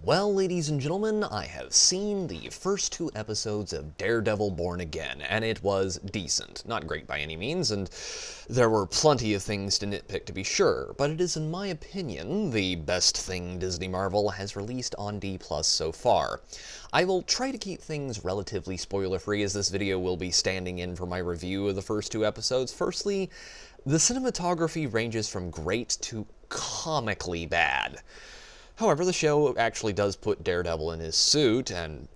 Well, ladies and gentlemen, I have seen the first two episodes of Daredevil Born Again, and it was decent. Not great by any means, and there were plenty of things to nitpick to be sure, but it is, in my opinion, the best thing Disney Marvel has released on D+ so far. I will try to keep things relatively spoiler-free, as this video will be standing in for my review of the first two episodes. Firstly, the cinematography ranges from great to comically bad. However, the show actually does put Daredevil in his suit, and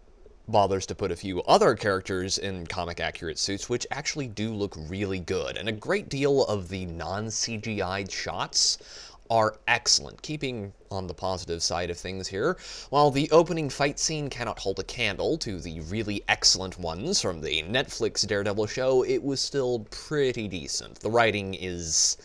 bothers to put a few other characters in comic-accurate suits, which actually do look really good, and a great deal of the non-CGI'd shots are excellent, keeping on the positive side of things here. While the opening fight scene cannot hold a candle to the really excellent ones from the Netflix Daredevil show, it was still pretty decent. The writing is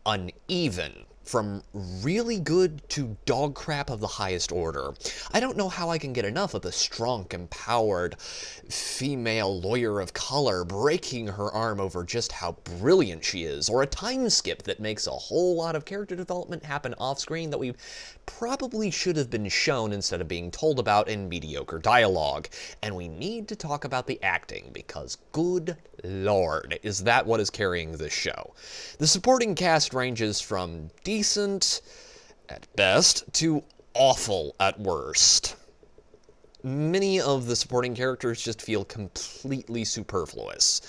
uneven, from really good to dog crap of the highest order. I don't know how I can get enough of the strong, empowered female lawyer of color breaking her arm over just how brilliant she is, or a time skip that makes a whole lot of character development happen off-screen that we probably should have been shown instead of being told about in mediocre dialogue. And we need to talk about the acting, because good lord, is that what is carrying this show. The supporting cast ranges from decent at best to awful at worst. Many of the supporting characters just feel completely superfluous.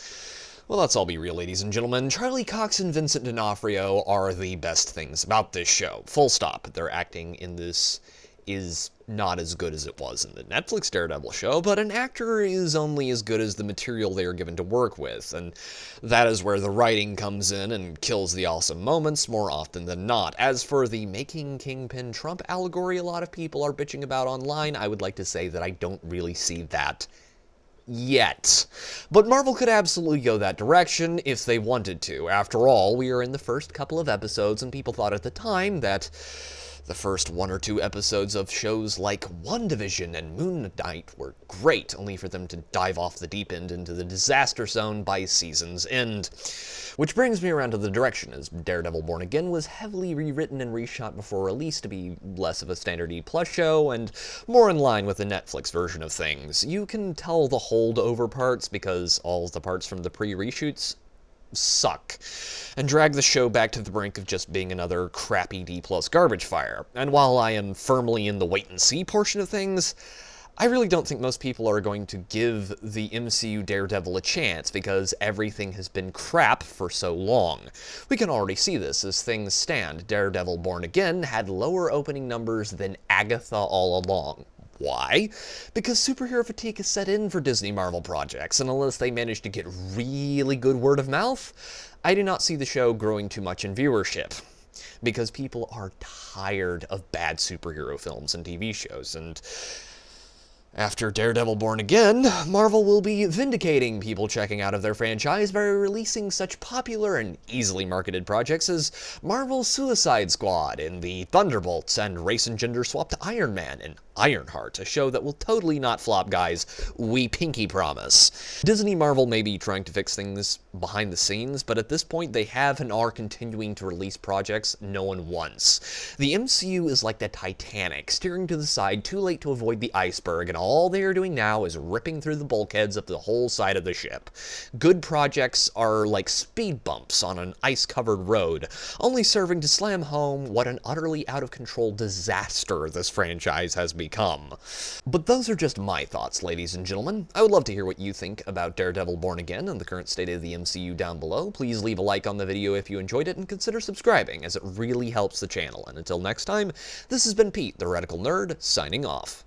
Well, let's all be real, ladies and gentlemen. Charlie Cox and Vincent D'Onofrio are the best things about this show. Full stop. Their acting in this is not as good as it was in the Netflix Daredevil show, but an actor is only as good as the material they are given to work with, and that is where the writing comes in and kills the awesome moments more often than not. As for the making Kingpin Trump allegory a lot of people are bitching about online, I would like to say that I don't really see that yet. But Marvel could absolutely go that direction if they wanted to. After all, we are in the first couple of episodes, and people thought at the time that the first one or two episodes of shows like WandaVision and Moon Knight were great, only for them to dive off the deep end into the disaster zone by season's end. Which brings me around to the direction, as Daredevil Born Again was heavily rewritten and reshot before release to be less of a standard E+ show and more in line with the Netflix version of things. You can tell the holdover parts because all the parts from the pre-reshoots suck, and drag the show back to the brink of just being another crappy D+ garbage fire. And while I am firmly in the wait-and-see portion of things, I really don't think most people are going to give the MCU Daredevil a chance, because everything has been crap for so long. We can already see this as things stand. Daredevil Born Again had lower opening numbers than Agatha all along. Why? Because superhero fatigue is set in for Disney Marvel projects, and unless they manage to get really good word of mouth, I do not see the show growing too much in viewership. Because people are tired of bad superhero films and TV shows, and after Daredevil Born Again, Marvel will be vindicating people checking out of their franchise by releasing such popular and easily marketed projects as Marvel's Suicide Squad and the Thunderbolts and race and gender swapped Iron Man and Ironheart, a show that will totally not flop, guys. We pinky promise. Disney Marvel may be trying to fix things behind the scenes, but at this point they have and are continuing to release projects no one wants. The MCU is like the Titanic, steering to the side too late to avoid the iceberg, and all they are doing now is ripping through the bulkheads of the whole side of the ship. Good projects are like speed bumps on an ice-covered road, only serving to slam home what an utterly out-of-control disaster this franchise has become. But those are just my thoughts, ladies and gentlemen. I would love to hear what you think about Daredevil Born Again and the current state of the MCU down below. Please leave a like on the video if you enjoyed it, and consider subscribing, as it really helps the channel. And until next time, this has been Pete, the Radical Nerd, signing off.